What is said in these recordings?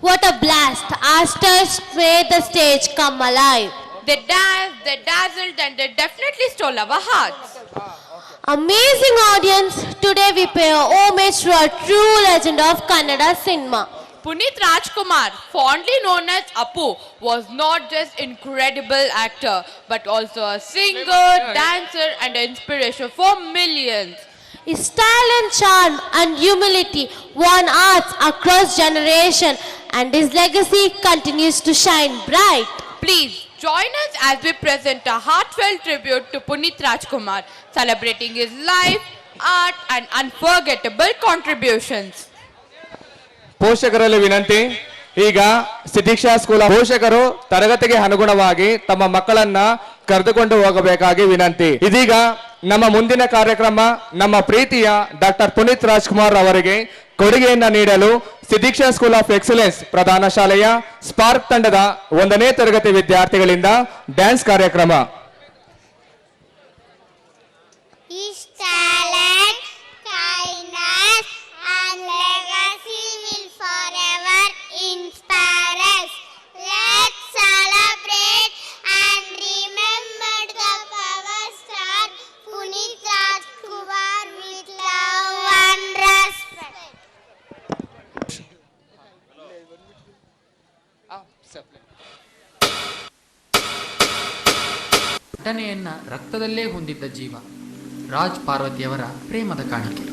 What a blast! Our stars made the stage come alive. They danced, they dazzled, and they definitely stole our hearts. Amazing audience, today we pay homage to a true legend of Kannada cinema. Punit Rajkumar, fondly known as Apu, was not just incredible actor, but also a singer, dancer, and inspiration for millions. His style and charm and humility won hearts across generations, and his legacy continues to shine bright. Please join us as we present a heartfelt tribute to Punit Rajkumar, celebrating his life, art, and unforgettable contributions. ಪೋಷಕರಲ್ಲಿ ವಿನಂತಿ. ಈಗ ಸಿದ್ಧೀಕ್ಷಾ school ಪೋಷಕರು ತರಗತಿಗೆ ಅನುಗುಣವಾಗಿ ತಮ್ಮ ಮಕ್ಕಳನ್ನ ಕರೆದುಕೊಂಡು ಹೋಗಬೇಕಾಗಿ ವಿನಂತಿ. ಇದೀಗ ನಮ್ಮ ಮುಂದಿನ ಕಾರ್ಯಕ್ರಮ ನಮ್ಮ ಪ್ರೀತಿಯ ಡಾಕ್ಟರ್ ಪುನೀತ್ ರಾಜ್ಕುಮಾರ್ ಅವರಿಗೆ ಕೊಡುಗೆಯನ್ನ ನೀಡಲು ಸಿದ್ಧೀಕ್ಷಾ ಸ್ಕೂಲ್ ಆಫ್ ಎಕ್ಸಲೆನ್ಸ್ ಪ್ರಧಾನ ಶಾಲೆಯ ಸ್ಪಾರ್ಕ್ ತಂಡದ 1ನೇ ತರಗತಿ ವಿದ್ಯಾರ್ಥಿಗಳಿಂದ ಡ್ಯಾನ್ಸ್ ಕಾರ್ಯಕ್ರಮ. ಘಟನೆಯನ್ನ ರಕ್ತದಲ್ಲೇ ಹೊಂದಿದ್ದ ಜೀವ ರಾಜ್ ಪಾರ್ವತಿಯವರ ಪ್ರೇಮದ ಕಾಣಿಕೆ.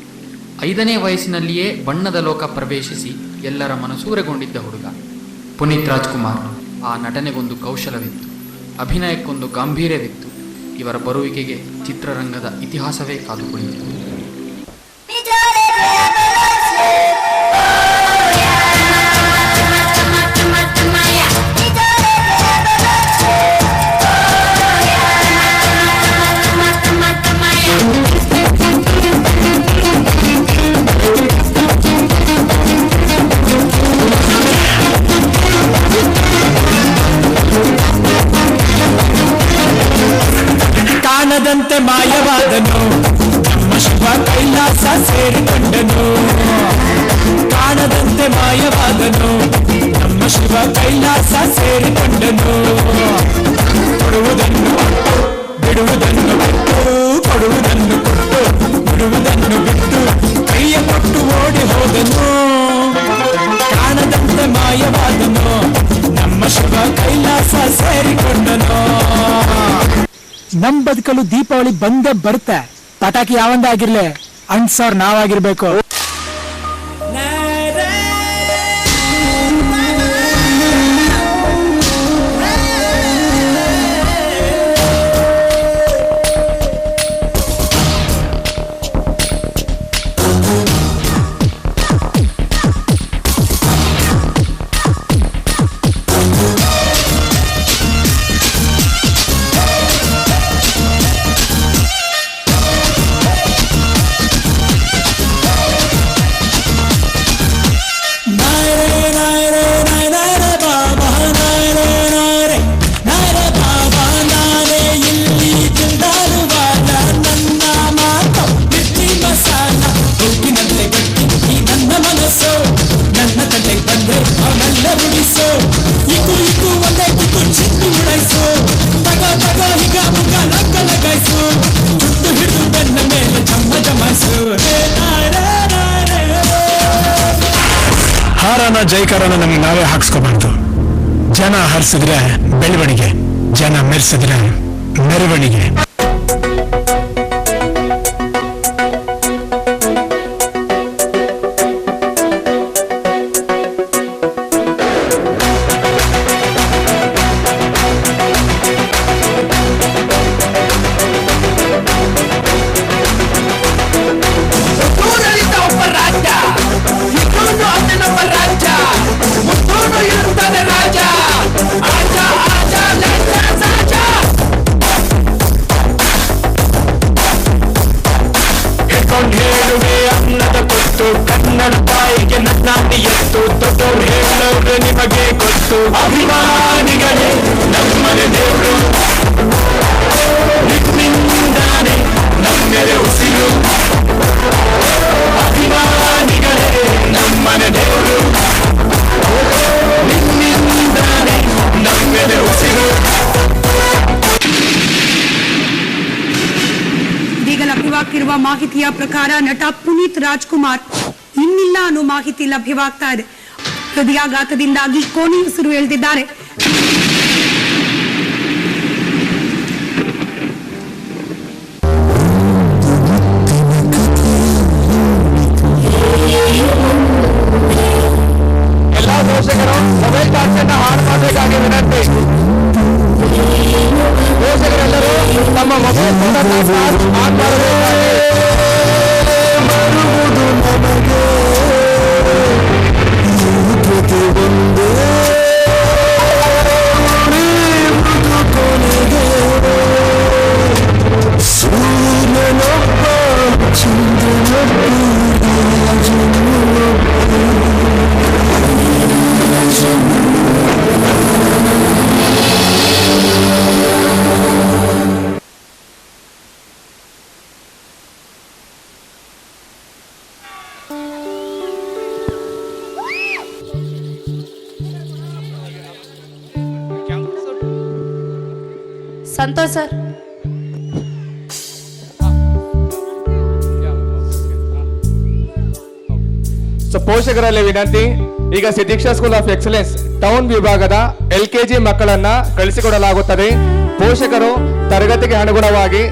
5ನೇ ವಯಸ್ಸಿನಲ್ಲಿಯೇ ಬಣ್ಣದ ಲೋಕ ಪ್ರವೇಶಿಸಿ ಎಲ್ಲರ ಮನಸೂರೆಗೊಂಡಿದ್ದ ಹುಡುಗ ಪುನೀತ್ ರಾಜ್ಕುಮಾರ್. ಆ ನಟನೆಗೊಂದು ಕೌಶಲವಿತ್ತು, ಅಭಿನಯಕ್ಕೊಂದು ಗಾಂಭೀರ್ಯವಿತ್ತು. ಇವರ ಬರುವಿಕೆಗೆ ಚಿತ್ರರಂಗದ ಇತಿಹಾಸವೇ ಕಾದು ಕುಳಿತು. ಕಾಣದಂತೆ ಮಾಯವಾದನು ನಮ್ಮ ಶಿವ ಕೈಲಾಸ ಸೇರಿಕೊಂಡನು. ಕಾಣದಂತೆ ಮಾಯವಾದನು ನಮ್ಮ ಶಿವ ಕೈಲಾಸ ಸೇರಿಕೊಂಡನು. ಕೊಡುವುದನ್ನು ಬಿಡುವುದನ್ನು ಬಿಟ್ಟು, ಕೊಡುವುದನ್ನು ಕೊಟ್ಟು ಬಿಡುವುದನ್ನು ಬಿಟ್ಟು ಕೈಯ ಕೊಟ್ಟು ಓಡಿ ಹೋದನು. ಕಾಣದಂತೆ ಮಾಯವಾದನು ನಮ್ಮ ಶಿವ ಕೈಲಾಸ ಸೇರಿಕೊಂಡನು. ನಮ್ ಬದುಕಲು ದೀಪಾವಳಿ ಬಂದೇ ಬರುತ್ತೆ. ಪಟಾಕಿ ಯಾವಂದೇ ಆಗಿರ್ಲಿ, ಅಣ್ಸೋರ್ ನಾವಾಗಿರ್ಬೇಕು. ಹಾರನ ಜೈಕಾರನ ನಮಗೆ ನಾವೇ ಹಾಕ್ಸ್ಕೋಬಾರ್ದು. ಜನ ಹರಿಸಿದ್ರೆ ಬೆಳವಣಿಗೆ, ಜನ ಮೆರೆಸಿದ್ರೆ ಮೆರವಣಿಗೆ. ಕನ್ನಡ ತಾಯಿಗೆ ನನ್ನಾನಿ ಎತ್ತು ದೊಡ್ಡವ್ರು ಹೇಳೋರು ನಿಮಗೆ ಗೊತ್ತು. ಅಭಿಮಾನಿಗಳೇ ನಮ್ಮನೆ ದೇವರು, ನಿಮ್ಮಿಂದಾನೆ ನಮ್ಮೆರೆ ಉಸಿರು. ಅಭಿಮಾನಿಗಳೇ ನಮ್ಮನೆ ದೇವರು. ಲಭ್ಯವಾಗ್ತಿರುವ ಮಾಹಿತಿಯ ಪ್ರಕಾರ ನಟ ಪುನೀತ್ ರಾಜ್ಕುಮಾರ್ ಇನ್ನಿಲ್ಲ ಅನ್ನೋ ಮಾಹಿತಿ ಲಭ್ಯವಾಗ್ತಾ ಇದೆ. ಹೃದಯಾಘಾತದಿಂದಾಗಿ ಕೊನೆ ಉಸಿರು ಎಳೆದಿದ್ದಾರೆ. ಎಲ್ಲಾ ಪೋಷಕರು ಮೊಬೈಲ್ ಚಾರ್ಜ್ ಅನ್ನು ಆನ್ ಮಾಡಬೇಕಾಗಿ ವಿನಂತಿ. ಪೋಷಕರೆಲ್ಲರೂ ತಮ್ಮ ಮೊಬೈಲ್ ಫೋನ್ ಅನ್ನು ಚಾರ್ಜ್ ಆನ್ ಮಾಡಬೇಕಾಗಿ. ಸಂತೋಷ್ ಸರ್. ಪೋಷಕರಲ್ಲಿ ವಿನಂತಿ, ಈಗ ಸಿದ್ಧೀಕ್ಷಾ ಸ್ಕೂಲ್ ಆಫ್ ಎಕ್ಸಲೆನ್ಸ್ ಟೌನ್ ವಿಭಾಗದ LKG ಮಕ್ಕಳನ್ನ ಕಳಿಸಿಕೊಡಲಾಗುತ್ತದೆ. ಪೋಷಕರು ತರಗತಿಗೆ ಅನುಗುಣವಾಗಿ